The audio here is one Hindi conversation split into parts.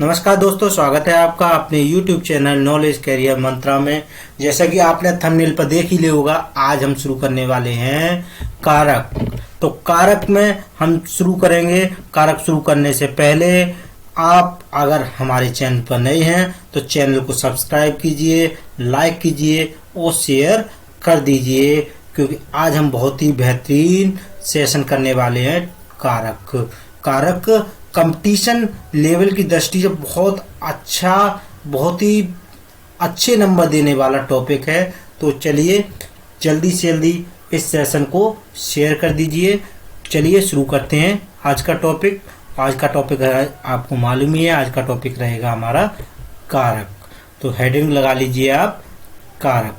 नमस्कार दोस्तों, स्वागत है आपका अपने YouTube चैनल नॉलेज कैरियर मंत्रा में। जैसा कि आपने थंबनेल पर देख ही लिया होगा, आज हम शुरू करने वाले हैं कारक। तो कारक में हम शुरू करेंगे। कारक शुरू करने से पहले आप अगर हमारे चैनल पर नए हैं तो चैनल को सब्सक्राइब कीजिए, लाइक कीजिए और शेयर कर दीजिए, क्योंकि आज हम बहुत ही बेहतरीन सेशन करने वाले हैं कारक। कारक कंपटीशन लेवल की दृष्टि से बहुत ही अच्छे नंबर देने वाला टॉपिक है। तो चलिए जल्दी से जल्दी इस सेशन को शेयर कर दीजिए। चलिए शुरू करते हैं आज का टॉपिक। आज का टॉपिक है, आपको मालूम ही है, आज का टॉपिक रहेगा हमारा कारक। तो हेडिंग लगा लीजिए आप, कारक।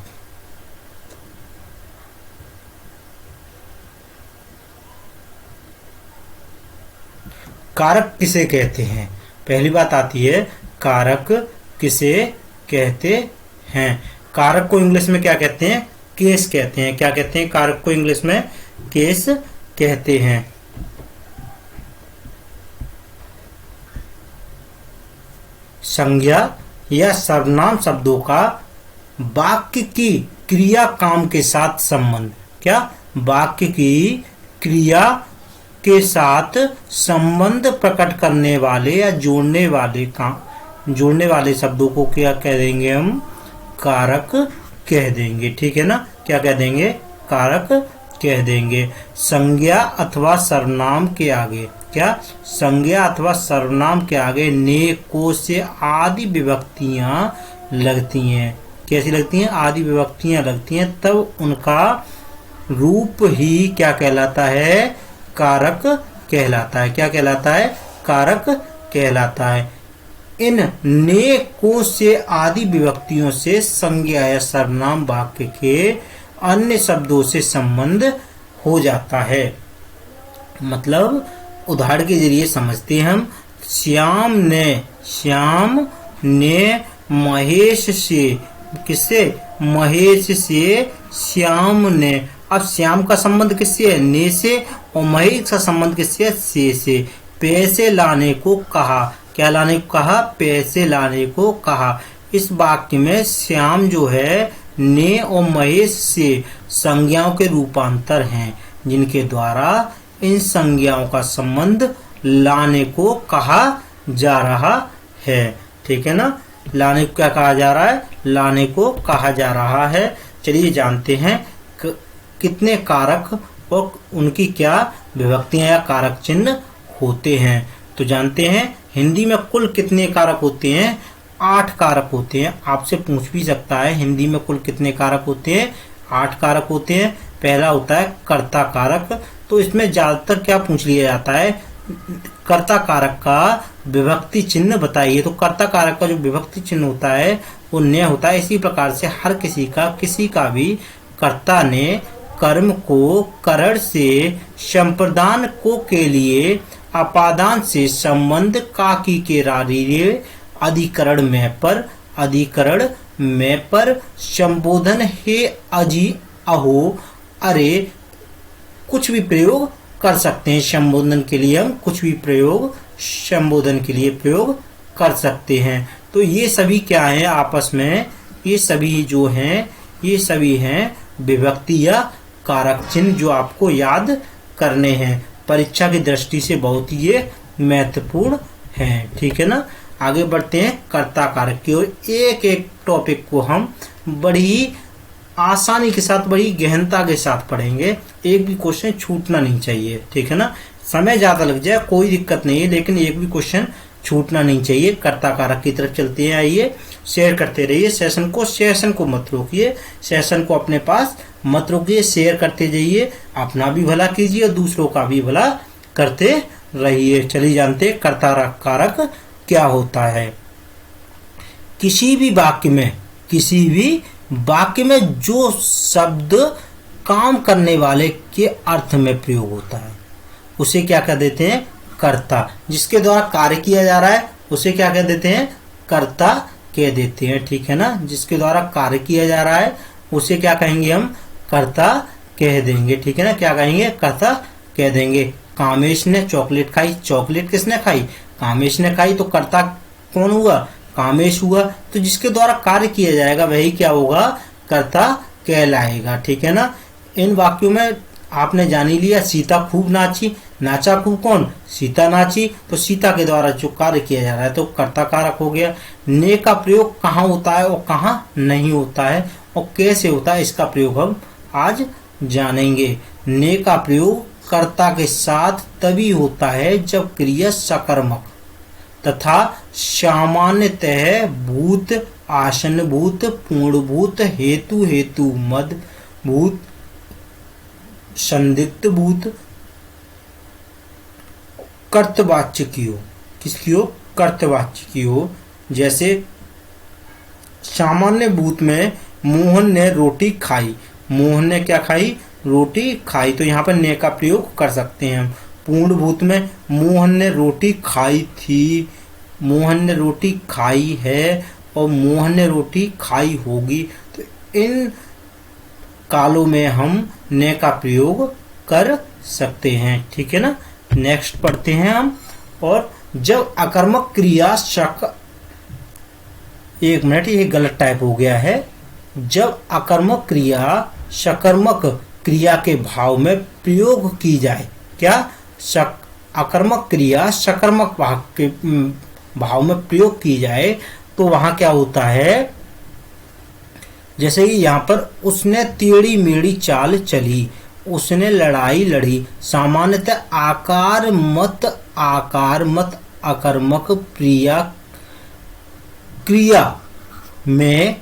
कारक किसे कहते हैं? पहली बात आती है, कारक किसे कहते हैं? कारक को इंग्लिश में क्या कहते हैं? केस कहते हैं। क्या कहते हैं? कारक को इंग्लिश में केस कहते हैं। संज्ञा या सर्वनाम शब्दों का वाक्य की क्रिया काम के साथ संबंध। क्या? वाक्य की क्रिया के साथ संबंध प्रकट करने वाले या जोड़ने वाले शब्दों को क्या कह देंगे? हम कारक कह देंगे। ठीक है ना? क्या कह देंगे? कारक कह देंगे। संज्ञा अथवा सर्वनाम के आगे, क्या? संज्ञा अथवा सर्वनाम के आगे ने, को से आदि विभक्तियां लगती हैं। कैसी लगती हैं? आदि विभक्तियां लगती हैं, तब उनका रूप ही क्या कहलाता है? कारक कहलाता है। क्या कहलाता है? कारक कहलाता है। इन ने, को से आदि विभक्तियों से संज्ञा या सर्वनाम वाक्य के अन्य शब्दों से संबंध हो जाता है। मतलब उदाहरण के जरिए समझते हैं हम। श्याम ने महेश से, किससे? महेश से श्याम ने। अब श्याम का संबंध किससे है? ने से, और महेश का संबंध किससे है? से। पैसे लाने को कहा। क्या लाने को कहा? पैसे लाने को कहा। इस वाक्य में श्याम जो है ने और महेश से संज्ञाओं के रूपांतर हैं, जिनके द्वारा इन संज्ञाओं का संबंध लाने को कहा जा रहा है। ठीक है ना? लाने को क्या कहा जा रहा है? लाने को कहा जा रहा है। चलिए जानते हैं कितने कारक और उनकी क्या विभक्तियां या कारक चिन्ह होते हैं। तो जानते हैं हिंदी में कुल कितने कारक होते हैं? 8 कारक होते हैं। आपसे पूछ भी सकता है हिंदी में कुल कितने कारक होते हैं? 8 कारक होते हैं। पहला होता है कर्ता कारक। तो इसमें ज्यादातर क्या पूछ लिया जाता है? कर्ता कारक का विभक्ति चिन्ह बताइए। तो कर्ता कारक का जो विभक्ति चिन्ह होता है वो न होता है। इसी प्रकार से हर किसी का भी कर्ता ने कर्म को करण से, संप्रदान को के लिए, अपादान से संबंध, काकी के रारीय, अधिकरण में पर, संबोधन हे, अजी, अहो, अरे, कुछ भी प्रयोग कर सकते हैं। संबोधन के लिए हम कुछ भी संबोधन के लिए प्रयोग कर सकते हैं। तो ये सभी क्या है आपस में? ये सभी जो हैं, ये सभी हैं विभक्ति या कारक चिन्ह जो आपको याद करने हैं। परीक्षा की दृष्टि से बहुत ही ये महत्वपूर्ण है। ठीक है ना? आगे बढ़ते हैं कर्ता कारक की ओर। एक एक टॉपिक को हम बड़ी आसानी के साथ, बड़ी गहनता के साथ पढ़ेंगे। एक भी क्वेश्चन छूटना नहीं चाहिए। ठीक है ना? समय ज्यादा लग जाए कोई दिक्कत नहीं है, लेकिन एक भी क्वेश्चन छूटना नहीं चाहिए। कर्ता कारक की तरफ चलते हैं। आइए शेयर करते रहिए सेशन को मत रोकिए, सेशन को अपने पास मत रोकिए, शेयर करते जाइए। अपना भी भला कीजिए और दूसरों का भी भला करते रहिए। चलिए जानते हैं कर्ता कारक क्या होता है। किसी भी वाक्य में जो शब्द काम करने वाले के अर्थ में प्रयोग होता है उसे क्या कह देते हैं? कर्ता। जिसके द्वारा कार्य किया जा रहा है उसे क्या कह देते हैं? कर्ता कह देते हैं। ठीक है ना? जिसके द्वारा कार्य किया जा रहा है उसे क्या कहेंगे? हम कर्ता कह देंगे। ठीक है ना? क्या कहेंगे? कर्ता कह देंगे। कामेश ने चॉकलेट खाई। चॉकलेट किसने खाई? कामेश ने खाई। तो कर्ता कौन हुआ, कामेश हुआ। तो जिसके द्वारा कार्य किया जाएगा वही क्या होगा, कर्ता कहलाएगा। ठीक है ना। इन वाक्यों में आपने जान ही लिया, सीता खूब नाची, नाचा खूब कौन, सीता नाची। तो सीता के द्वारा जो कार्य किया जा रहा है तो कर्ता कारक हो गया। ने का प्रयोग कहाँ होता है और कहाँ नहीं होता है और कैसे होता है, इसका प्रयोग हम आज जानेंगे। ने का प्रयोग कर्ता के साथ तभी होता है जब क्रिया सकर्मक तथा सामान्यतः भूत, आसनभूत, पूर्णभूत, हेतु हेतु मद भूत, संदिग्ध भूत, कर्तवाच्य की हो। किसकी हो, कर्तवाच्य की हो। जैसे सामान्य भूत में मोहन ने रोटी खाई, मोहन ने क्या खाई, रोटी खाई। तो यहाँ पर ने का प्रयोग कर सकते हैं हम। पूर्ण भूत में मोहन ने रोटी खाई थी, मोहन ने रोटी खाई है और मोहन ने रोटी खाई होगी। तो इन कालों में हम ने का प्रयोग कर सकते हैं। ठीक है ना। नेक्स्ट पढ़ते हैं हम। और जब अकर्मक क्रिया एक मिनट, ये गलत टाइप हो गया है। जब अकर्मक क्रिया सकर्मक क्रिया के भाव में प्रयोग की जाए, क्या, अकर्मक क्रिया सकर्मक भाव के भाव में प्रयोग की जाए तो वहां क्या होता है, जैसे कि यहाँ पर उसने टेढ़ी मेढ़ी चाल चली, उसने लड़ाई लड़ी। सामान्यतः आकार मत अकर्मक क्रिया में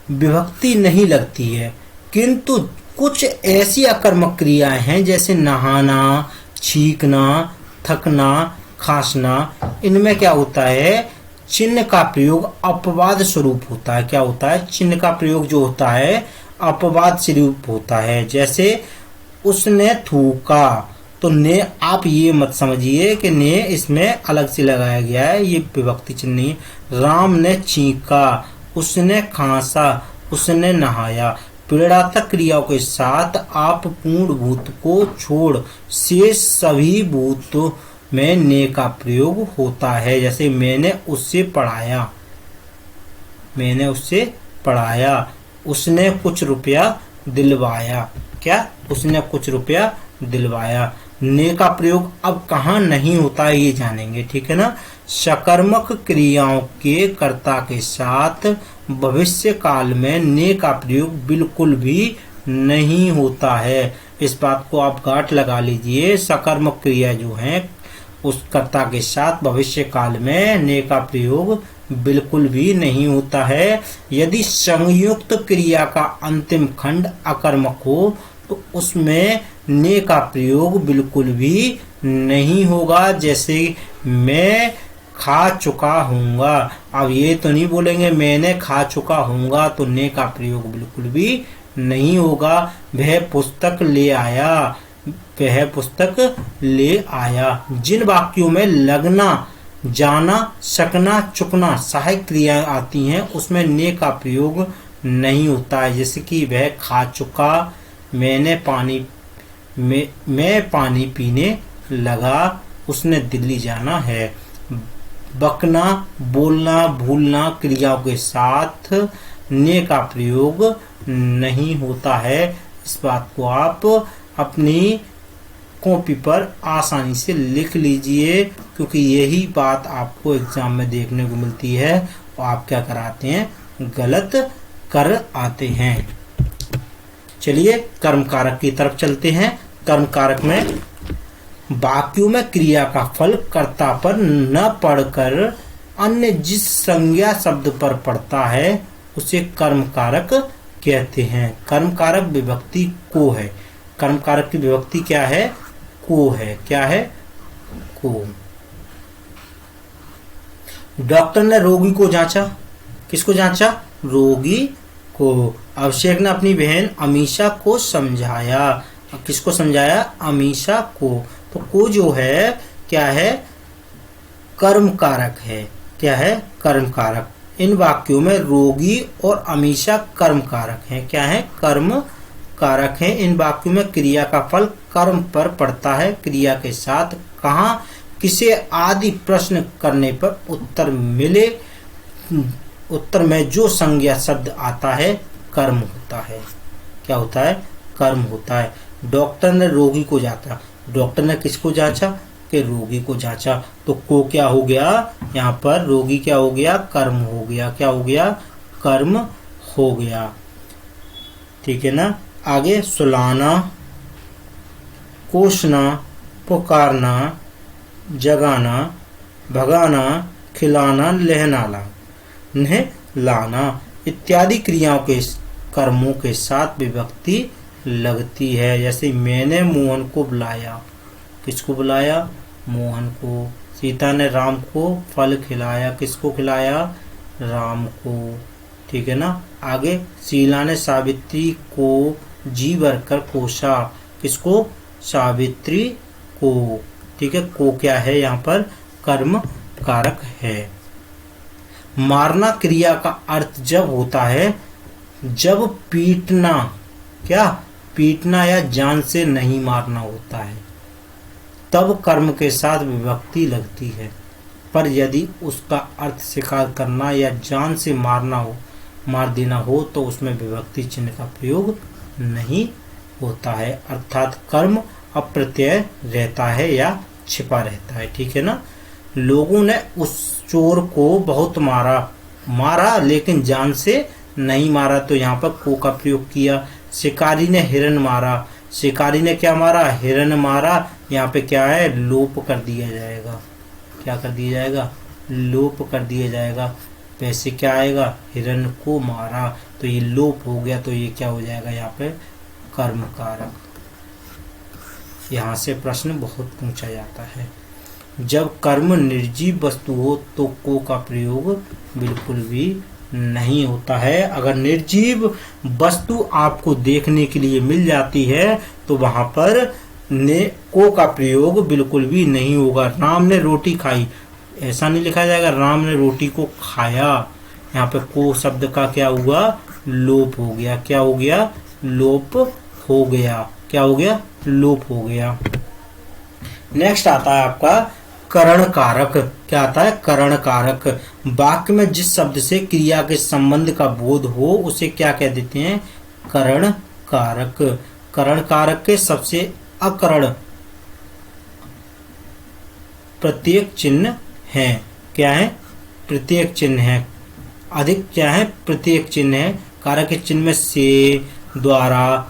विभक्ति नहीं लगती है, किंतु कुछ ऐसी अकर्मक क्रियाएं हैं जैसे नहाना, छींकना, थकना, खांसना, इनमें क्या होता है, चिन्ह का प्रयोग अपवाद स्वरूप होता है। क्या होता है, चिन्ह का प्रयोग जो होता है अपवाद स्वरूप होता है। जैसे उसने थूका, तो ने आप ये मत समझिए कि ने इसमें अलग से लगाया गया है, ये विभक्ति चिन्ह नहीं है। राम ने छींका, उसने खांसा, उसने नहाया। प्रेरणात्मक क्रियाओं के साथ आप पूर्ण भूत को छोड़ शेष सभी भूतों में ने का प्रयोग होता है। जैसे मैंने उससे पढ़ाया, मैंने उससे पढ़ाया, उसने कुछ रुपया दिलवाया। क्या, उसने कुछ रुपया दिलवाया। ने का प्रयोग अब कहाँ नहीं होता है ये जानेंगे। ठीक है ना। सकर्मक क्रियाओं के कर्ता के साथ भविष्य काल में ने का प्रयोग बिल्कुल भी नहीं होता है। इस बात को आप गांठ लगा लीजिए। सकर्मक क्रिया जो है उस कर्ता के साथ भविष्य काल में ने का प्रयोग बिल्कुल भी नहीं होता है। यदि संयुक्त क्रिया का अंतिम खंड अकर्मक हो तो उसमें ने का प्रयोग बिल्कुल भी नहीं होगा। जैसे मैं खा चुका हूँगा, अब ये तो नहीं बोलेंगे मैंने खा चुका हूँगा, तो ने का प्रयोग बिल्कुल भी नहीं होगा। वह पुस्तक ले आया, वह पुस्तक ले आया। जिन वाक्यों में लगना, जाना, सकना, चुकना सहायक क्रियाएं आती हैं उसमें ने का प्रयोग नहीं होता है। जैसे कि वह खा चुका, मैं पानी पीने लगा, उसने दिल्ली जाना है। बकना, बोलना, भूलना क्रियाओं के साथ ने का प्रयोग नहीं होता है। इस बात को आप अपनी कॉपी पर आसानी से लिख लीजिए, क्योंकि यही बात आपको एग्जाम में देखने को मिलती है और आप क्या कराते हैं, गलत कर आते हैं। चलिए कर्म कारक की तरफ चलते हैं। कर्म कारक में वाक्यों में क्रिया का फल कर्ता पर न पड़कर अन्य जिस संज्ञा शब्द पर पड़ता है उसे कर्म कारक कहते हैं। कर्म कारक विभक्ति को है। कर्म कारक की विभक्ति क्या है, को है। क्या है, को। डॉक्टर ने रोगी को जांचा, किसको जांचा, रोगी को। अभिषेक ने अपनी बहन अमीषा को समझाया, किसको समझाया, अमीषा को। तो को जो है क्या है, कर्म कारक है। क्या है, कर्म कारक। इन वाक्यों में रोगी और अमीषा कर्म कारक हैं। क्या है, कर्म कारक हैं। इन वाक्यों में क्रिया का फल कर्म पर पड़ता है। क्रिया के साथ कहाँ किसे आदि प्रश्न करने पर उत्तर में जो संज्ञा शब्द आता है कर्म होता है। क्या होता है? कर्म होता है। डॉक्टर ने रोगी को जांचा, डॉक्टर ने किसको जांचा? कि रोगी को जांचा। तो को क्या हो गया यहाँ पर? रोगी क्या हो गया? कर्म हो गया। क्या हो गया? कर्म हो गया। ठीक है ना। आगे सुलाना, कोसना, पुकारना, जगाना, भगाना, खिलाना, नहलाना इत्यादि क्रियाओं के कर्मों के साथ विभक्ति लगती है। जैसे मैंने मोहन को बुलाया, किसको बुलाया? मोहन को। सीता ने राम को फल खिलाया, किसको खिलाया? राम को। ठीक है ना। आगे शीला ने सावित्री को जी भरकर कोसा, किसको? सावित्री को। ठीक है। को क्या है यहाँ पर? कर्म कारक है। मारना क्रिया का अर्थ जब होता है जब पीटना, क्या पीटना या जान से नहीं मारना होता है, तब कर्म के साथ विभक्ति लगती है। पर यदि उसका अर्थ शिकार करना या जान से मार देना हो तो उसमें विभक्ति चिन्ह का प्रयोग नहीं होता है। अर्थात कर्म अप्रत्यय रहता है या छिपा रहता है। ठीक है ना। लोगों ने उस चोर को बहुत मारा लेकिन जान से नहीं मारा, तो यहाँ पर को का प्रयोग किया। शिकारी ने हिरन मारा, शिकारी ने क्या मारा? हिरन मारा। यहाँ पे क्या है? लोप कर दिया जाएगा। क्या कर दिया जाएगा? लोप कर दिया जाएगा। वैसे क्या आएगा? हिरन को मारा, तो ये लोप हो गया, तो ये क्या हो जाएगा यहाँ पे? कर्म कारक। यहाँ से प्रश्न बहुत पूछा जाता है। जब कर्म निर्जीव वस्तु हो तो को का प्रयोग बिल्कुल भी नहीं होता है। अगर निर्जीव वस्तु आपको देखने के लिए मिल जाती है तो वहां पर को का प्रयोग बिल्कुल भी नहीं होगा। राम ने रोटी खाई, ऐसा नहीं लिखा जाएगा राम ने रोटी को खाया। यहाँ पे को शब्द का क्या हुआ? लोप हो गया। क्या हो गया? लोप हो गया। क्या हो गया? लोप हो गया। नेक्स्ट आता है आपका करण कारक। क्या आता है? करण कारक। वाक्य में जिस शब्द से क्रिया के संबंध का बोध हो उसे क्या कह देते हैं? करण कारक। करण कारक के सबसे अकरण प्रत्येक चिन्ह है। क्या है? प्रत्येक चिन्ह है। अधिक क्या है? प्रत्येक चिन्ह है। कारक के चिन्ह में से, द्वारा,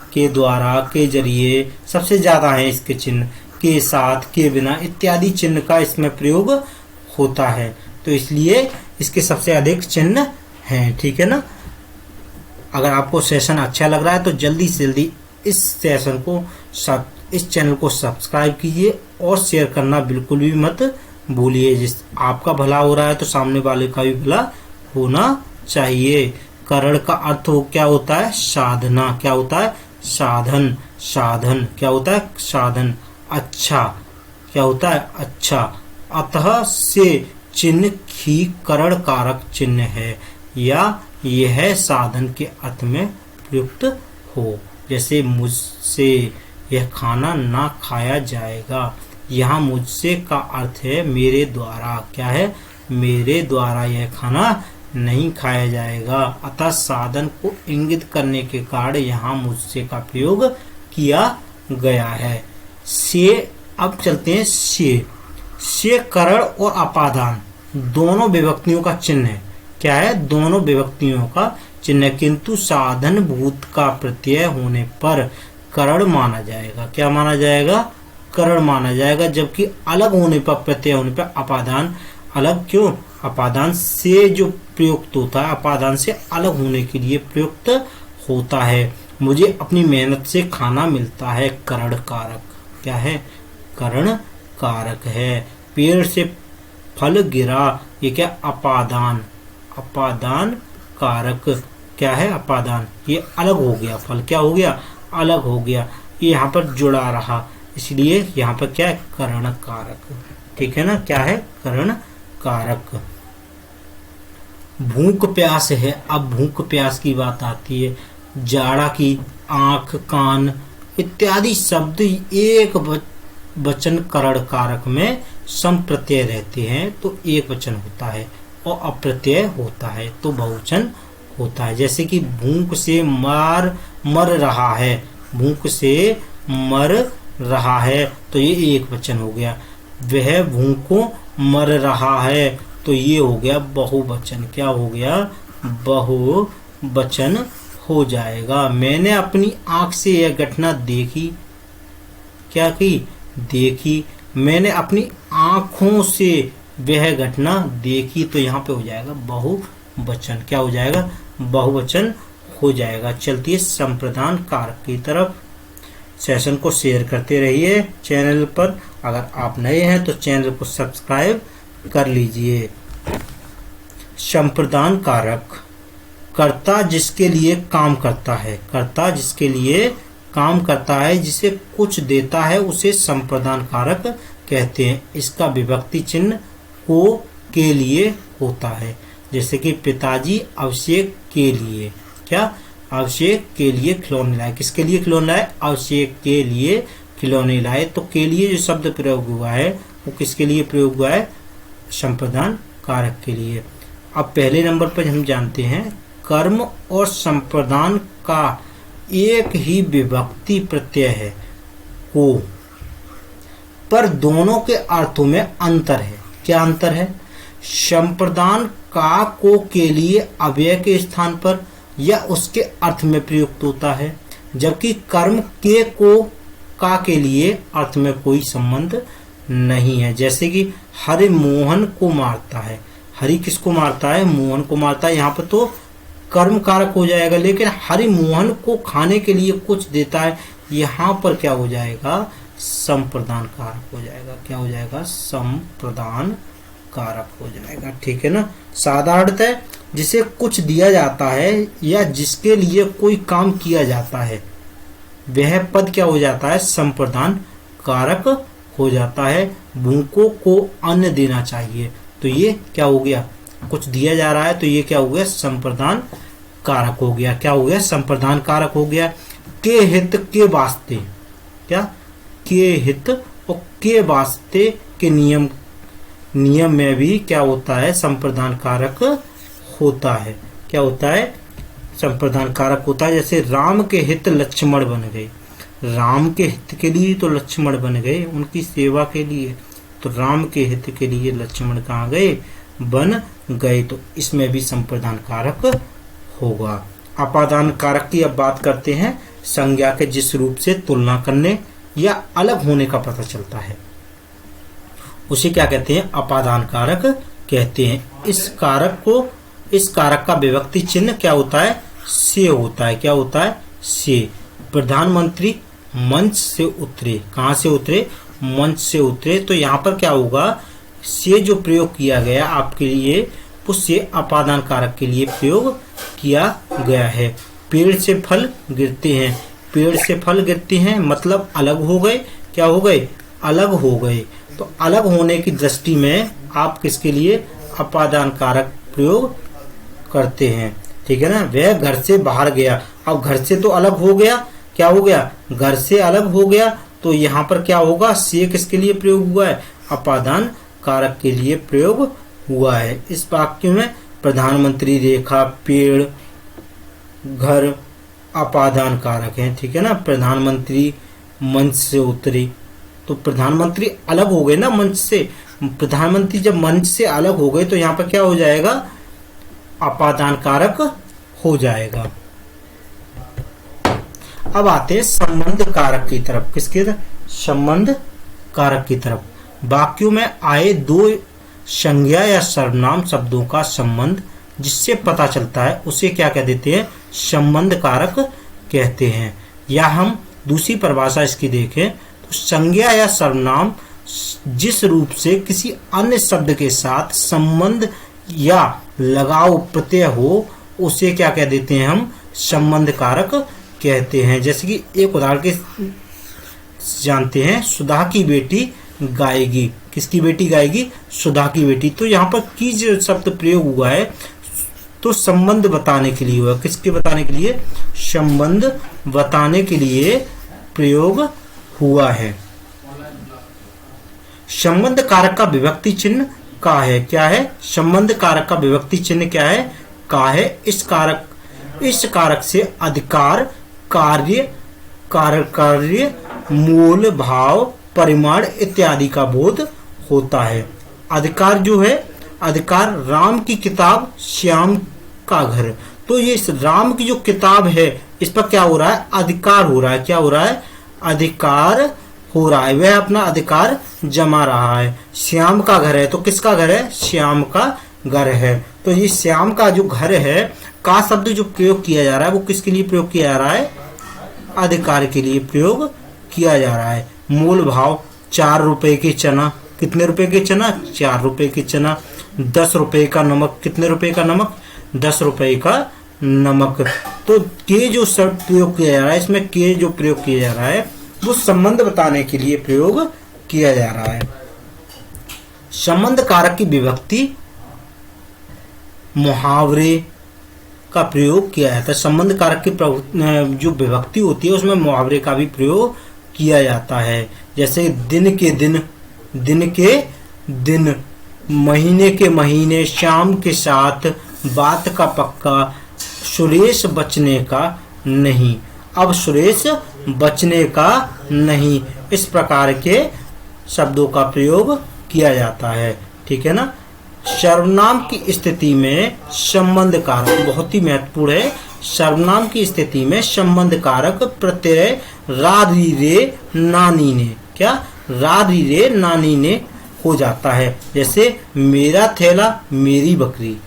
के जरिए सबसे ज्यादा है इसके चिन्ह। के साथ, के बिना इत्यादि चिन्ह का इसमें प्रयोग होता है, तो इसलिए इसके सबसे अधिक चिन्ह हैं। ठीक है ना। अगर आपको सेशन अच्छा लग रहा है तो जल्दी से जल्दी इस चैनल को सब्सक्राइब कीजिए और शेयर करना बिल्कुल भी मत भूलिए। जिस आपका भला हो रहा है तो सामने वाले का भी भला होना चाहिए। करण का अर्थ क्या होता है? साधना। क्या होता है? साधन। साधन क्या होता है? साधन। अच्छा क्या होता है? अच्छा। अतः से चिन्ह ही करण कारक चिन्ह है या यह साधन के अर्थ में प्रयुक्त हो। जैसे मुझसे यह खाना ना खाया जाएगा, यहाँ मुझसे का अर्थ है मेरे द्वारा। क्या है? मेरे द्वारा यह खाना नहीं खाया जाएगा। अतः साधन को इंगित करने के कारण यहाँ मुझसे का प्रयोग किया गया है। से अब चलते हैं से करण और अपादान दोनों विभक्तियों का चिन्ह है। क्या है? दोनों विभक्तियों का चिन्ह, किंतु साधन भूत का प्रत्यय होने पर करण माना जाएगा। क्या माना जाएगा? करण माना जाएगा। जबकि अलग होने पर, प्रत्यय होने पर अपादान अलग। क्यों? अपादान से जो प्रयुक्त होता है, अपादान से अलग होने के लिए प्रयुक्त होता है। मुझे अपनी मेहनत से खाना मिलता है, करण कारक। क्या है? करण कारक है। पेड़ से फल गिरा, ये क्या? अपादान। अपादान कारक। क्या है? अपादान। ये अलग हो गया, फल क्या हो गया? अलग हो गया। ये यहाँ पर जुड़ा रहा, इसलिए यहाँ पर क्या है? करण कारक। ठीक है ना। क्या है? करण कारक। भूख प्यास है। अब भूख प्यास की बात आती है। जाड़ा की आंख, कान इत्यादि शब्द एक वचन करण कारक में सम प्रत्यय रहते हैं तो एक वचन होता है, और अप्रत्यय होता है तो बहुवचन होता है। जैसे कि भूख से मर रहा है, भूख से मर रहा है तो ये एक वचन हो गया। वह भूखों मर रहा है तो ये हो गया बहुवचन। क्या हो गया? बहुवचन हो जाएगा। मैंने अपनी आंख से यह घटना देखी। क्या की? देखी। मैंने अपनी आंखों से वह घटना देखी तो यहाँ पे हो जाएगा बहुवचन। क्या हो जाएगा? बहुवचन हो जाएगा। चलती है संप्रदान कारक की तरफ। सेशन को शेयर करते रहिए चैनल पर। अगर आप नए हैं तो चैनल को सब्सक्राइब कर लीजिए। संप्रदान कारक, कर्ता जिसके लिए काम करता है, कर्ता जिसके लिए काम करता है, जिसे कुछ देता है, उसे संप्रदान कारक कहते हैं। इसका विभक्ति चिन्ह को के लिए होता है। जैसे कि पिताजी अभिषेक के लिए, क्या? अभिषेक के लिए खिलौने लाए। किसके लिए खिलौने लाए? अभिषेक के लिए खिलौने लाए। तो के लिए जो शब्द प्रयोग हुआ है वो किसके लिए प्रयोग हुआ है? संप्रदान कारक के लिए। अब पहले नंबर पर हम जानते हैं कर्म और संप्रदान का एक ही विभक्ति प्रत्यय है को, पर दोनों के अर्थों में अंतर है। क्या अंतर है? संप्रदान का को के लिए अव्यय के स्थान पर या उसके अर्थ में प्रयुक्त होता है, जबकि कर्म के को का के लिए अर्थ में कोई संबंध नहीं है। जैसे कि हरि मोहन को मारता है। हरि किसको मारता है? मोहन को मारता है। यहाँ पर तो कर्म कारक हो जाएगा, लेकिन हरि मोहन को खाने के लिए कुछ देता है, यहाँ पर क्या हो जाएगा? संप्रदान कारक हो जाएगा। क्या हो जाएगा? संप्रदान कारक हो जाएगा। ठीक है ना। साधारणतः जिसे कुछ दिया जाता है या जिसके लिए कोई काम किया जाता है वह पद क्या हो जाता है? संप्रदान कारक हो जाता है। भूखों को अन्न देना चाहिए तो ये क्या हो गया? कुछ दिया जा रहा है तो ये क्या हो गया? संप्रदान कारक हो गया। क्या हो गया? संप्रदान कारक हो गया। के हित के वास्ते, क्या? के हित और के वास्ते के नियम में भी क्या होता है? संप्रदान कारक होता है। क्या होता है? संप्रदान कारक होता है। जैसे राम के हित लक्ष्मण बन गए। राम के हित के लिए तो लक्ष्मण बन गए, उनकी सेवा के लिए। तो राम के हित के लिए लक्ष्मण कहाँ गए? बन गए। तो इसमें भी संप्रदान कारक होगा। अपादान कारक की अब बात करते हैं। संज्ञा के जिस रूप से तुलना करने या अलग होने का पता चलता है उसे क्या कहते हैं? अपादान कारक कहते हैं। इस कारक का विभक्ति चिन्ह क्या होता है? से होता है। क्या होता है? से। प्रधानमंत्री मंच से उतरे। कहाँ से उतरे? मंच से उतरे। तो यहाँ पर क्या होगा? से जो प्रयोग किया गया आपके लिए उससे अपादान कारक के लिए प्रयोग किया गया है। पेड़ से फल गिरते हैं। पेड़ से फल गिरते हैं मतलब अलग हो गए। क्या हो गए? अलग हो गए। तो अलग होने की दृष्टि में आप किसके लिए अपादान कारक प्रयोग करते हैं? ठीक है ना। वह घर से बाहर गया। अब घर से तो अलग हो गया। क्या हो गया? घर से अलग हो गया। तो यहाँ पर क्या होगा? से किसके लिए प्रयोग हुआ है? अपादान कारक के लिए प्रयोग हुआ है। इस वाक्य में प्रधानमंत्री, रेखा, पेड़, घर अपादान कारक हैं। ठीक है ना। प्रधानमंत्री मंच से उतरी तो प्रधानमंत्री अलग हो गए ना मंच से। प्रधानमंत्री जब मंच से अलग हो गए तो यहाँ पर क्या हो जाएगा? अपादान कारक हो जाएगा। अब आते हैं संबंध कारक की तरफ। किसकी तरफ? संबंध कारक की तरफ। वाक्यों में आए दो संज्ञा या सर्वनाम शब्दों का संबंध जिससे पता चलता है उसे क्या कह देते हैं? संबंध कारक कहते हैं। या हम दूसरी परिभाषा इसकी देखें तो संज्ञा या सर्वनाम जिस रूप से किसी अन्य शब्द के साथ संबंध या लगाव प्रत्यय हो उसे क्या कह देते हैं? हम संबंध कारक कहते हैं। जैसे कि एक उदाहरण के जानते हैं, सुधा की बेटी गाएगी। किसकी बेटी गाएगी? सुधा की बेटी। तो यहाँ पर की जो शब्द प्रयोग हुआ है तो संबंध बताने के लिए हुआ। किसके बताने के लिए? संबंध बताने के लिए प्रयोग हुआ है। संबंध कारक का विभक्ति चिन्ह का है। क्या है? संबंध कारक का विभक्ति चिन्ह क्या है? का है। इस कारक से अधिकार, कार्य, कार्य, मूल, भाव, परिमाण इत्यादि का बोध होता है। अधिकार जो है, अधिकार राम की किताब, श्याम का घर। तो ये राम की जो किताब है इस पर क्या हो रहा है? अधिकार हो रहा है। क्या हो रहा है? अधिकार हो रहा है, वह अपना अधिकार जमा रहा है। श्याम का घर है, तो किसका घर है? श्याम का घर है। तो ये श्याम का जो घर है का शब्द जो प्रयोग किया जा रहा है वो किसके लिए प्रयोग किया जा रहा है? अधिकार के लिए प्रयोग किया जा रहा है। मूल भाव 4 रुपए के चना। कितने रुपए के चना? 4 रुपए के चना। 10 रुपए का नमक। कितने रुपए का नमक? 10 रुपए का नमक। तो के जो शब्द प्रयोग किया जा रहा है, इसमें के जो प्रयोग किया जा रहा है वो संबंध बताने के लिए प्रयोग किया जा रहा है। संबंध कारक की विभक्ति मुहावरे का प्रयोग किया जाता है। संबंध कारक की जो विभक्ति होती है उसमें मुहावरे का भी प्रयोग किया जाता है। जैसे दिन के दिन, दिन के दिन, महीने के महीने, शाम के साथ, बात का पक्का, सुरेश बचने का नहीं। अब सुरेश बचने का नहीं, इस प्रकार के शब्दों का प्रयोग किया जाता है। ठीक है ना। सर्वनाम की स्थिति में संबंध कारक बहुत ही महत्वपूर्ण है। सर्वनाम की स्थिति में संबंध कारक प्रत्यय रा री रे नानी ने, क्या? रा री रे नानी ने हो जाता है। जैसे मेरा थैला, मेरी बकरी,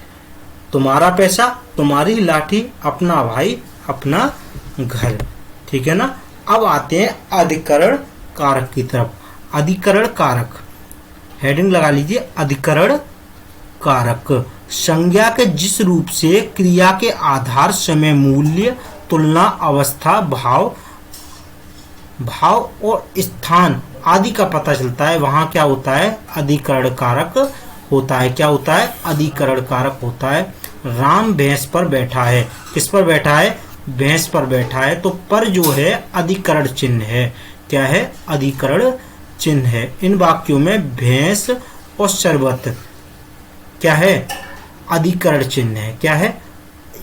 तुम्हारा पैसा, तुम्हारी लाठी, अपना भाई, अपना घर। ठीक है ना। अब आते हैं अधिकरण कारक की तरफ। अधिकरण कारक, हेडिंग लगा लीजिए, अधिकरण कारक। संज्ञा के जिस रूप से क्रिया के आधार, समय, मूल्य, तुलना, अवस्था, भाव और स्थान आदि का पता चलता है, वहां क्या होता है? अधिकरण कारक होता है। क्या होता है? अधिकरण कारक होता है। राम भैंस पर बैठा है। किस पर बैठा है? भैंस पर बैठा है। तो पर जो है अधिकरण चिन्ह है। क्या है? अधिकरण चिन्ह है। इन वाक्यों में भैंस और शरबत क्या है? अधिकरण चिन्ह है। क्या है?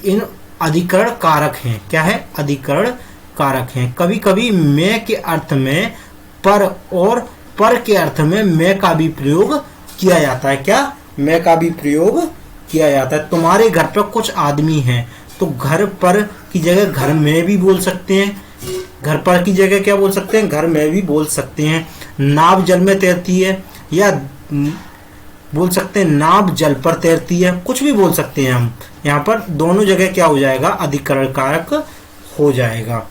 इन अधिकरण कारक हैं। क्या है? अधिकरण कारक हैं। कभी कभी मैं के अर्थ में पर और पर के अर्थ में मैं का भी प्रयोग किया जाता है। क्या? मैं का भी प्रयोग किया जाता है। तुम्हारे घर पर कुछ आदमी हैं, तो घर पर की जगह घर में भी बोल सकते हैं। घर पर की जगह क्या बोल सकते हैं? घर में भी बोल सकते हैं। नाव जल में तैरती है, या बोल सकते हैं नाव जल पर तैरती है। कुछ भी बोल सकते हैं हम। यहाँ पर दोनों जगह क्या हो जाएगा? अधिकरण कारक हो जाएगा।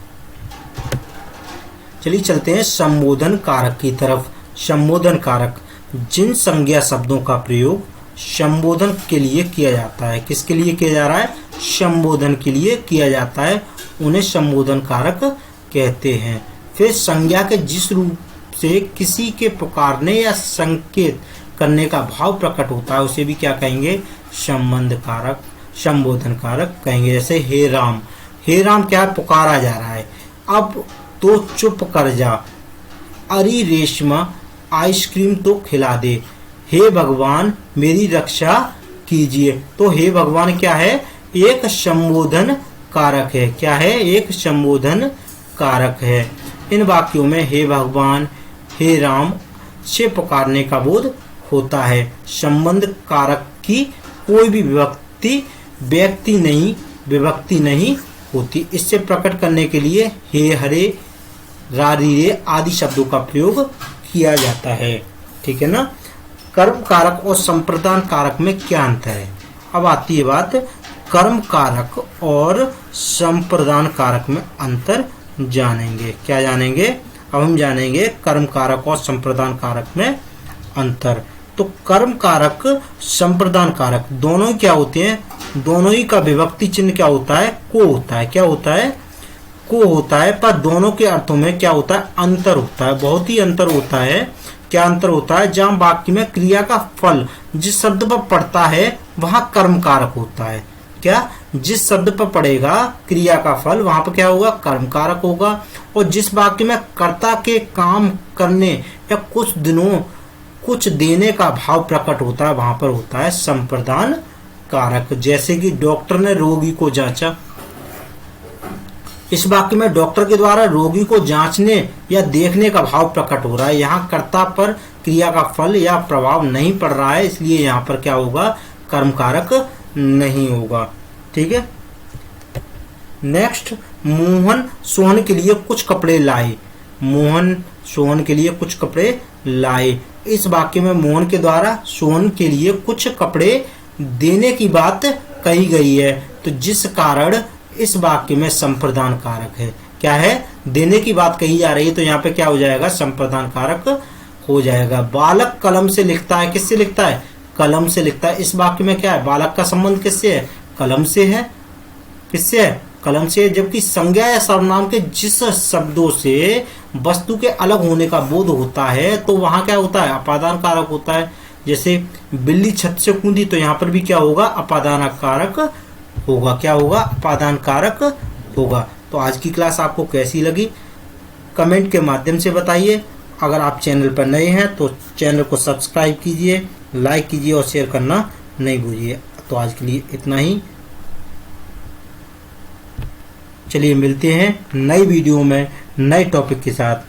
चलिए चलते हैं संबोधन कारक की तरफ। संबोधन कारक, जिन संज्ञा शब्दों का प्रयोग संबोधन के लिए किया जाता है। किसके लिए किया जा रहा है? संबोधन के लिए किया जाता है, उन्हें संबोधन कारक कहते हैं। फिर संज्ञा के जिस रूप से किसी के पुकारने या संकेत करने का भाव प्रकट होता है उसे भी क्या कहेंगे? संबंध कारक, संबोधन कारक कहेंगे। जैसे हे राम, हे राम क्या पुकारा जा रहा है? अब तो चुप कर जा, अरे रेशमा आइसक्रीम तो खिला दे, हे भगवान मेरी रक्षा कीजिए। तो हे भगवान क्या है? एक संबोधन कारक है। क्या है? एक संबोधन कारक है। इन वाक्यों में हे भगवान, हे राम से पुकारने का बोध होता है। संबंध कारक की कोई भी विभक्ति नहीं होती। इससे प्रकट करने के लिए हे, हरे, रारी, रे आदि शब्दों का प्रयोग किया जाता है। ठीक है ना। कर्म कारक और संप्रदान कारक में क्या अंतर है? अब आती है बात कर्म कारक और संप्रदान कारक में अंतर जानेंगे। क्या जानेंगे? अब हम जानेंगे कर्म कारक और संप्रदान कारक में अंतर। तो कर्म कारक, संप्रदान कारक दोनों ही क्या होते हैं? दोनों ही का विभक्ति चिन्ह क्या होता है? को होता है। क्या होता है? को होता है। पर दोनों के अर्थों में क्या होता है? अंतर होता है। बहुत ही अंतर होता है। क्या अंतर होता है? जहां वाक्य में क्रिया का फल जिस शब्द पर पड़ता है वहां कर्म कारक होता है। क्या? जिस शब्द पर पड़ेगा क्रिया का फल वहां पर क्या होगा? कर्म कारक होगा। और जिस वाक्य में कर्ता के काम करने या कुछ कुछ देने का भाव प्रकट होता है, वहां पर होता है संप्रदान कारक। जैसे कि डॉक्टर ने रोगी को जांचा, इस वाक्य में डॉक्टर के द्वारा रोगी को जांचने या देखने का भाव प्रकट हो रहा है। यहाँ कर्ता पर क्रिया का फल या प्रभाव नहीं पड़ रहा है, इसलिए यहाँ पर क्या होगा, कर्म कारक नहीं होगा। ठीक है। नेक्स्ट, मोहन सोहन के लिए कुछ कपड़े लाए। मोहन सोहन के लिए कुछ कपड़े लाए। इस वाक्य में मोहन के द्वारा सोहन के लिए कुछ कपड़े देने की बात कही गई है, तो जिस कारण इस वाक्य में संप्रदान कारक है। क्या है, देने की बात कही जा रही है, तो यहाँ पे क्या हो जाएगा, संप्रदान कारक हो जाएगा। बालक कलम से लिखता है, किससे लिखता है, कलम से लिखता है। इस वाक्य में क्या है, बालक का संबंध किससे है, कलम से है। किससे है, कलम से। जबकि संज्ञा या सर्वनाम के जिस शब्दों से वस्तु के अलग होने का बोध होता है, तो वहां क्या होता है, अपादान कारक होता है। जैसे बिल्ली छत से कूदी, तो यहाँ पर भी क्या होगा, अपादान कारक होगा। क्या होगा, अपादान कारक होगा। तो आज की क्लास आपको कैसी लगी, कमेंट के माध्यम से बताइए। अगर आप चैनल पर नए हैं तो चैनल को सब्सक्राइब कीजिए, लाइक कीजिए और शेयर करना नहीं भूलिए। तो आज के लिए इतना ही। चलिए मिलते हैं नई वीडियो में नए टॉपिक के साथ।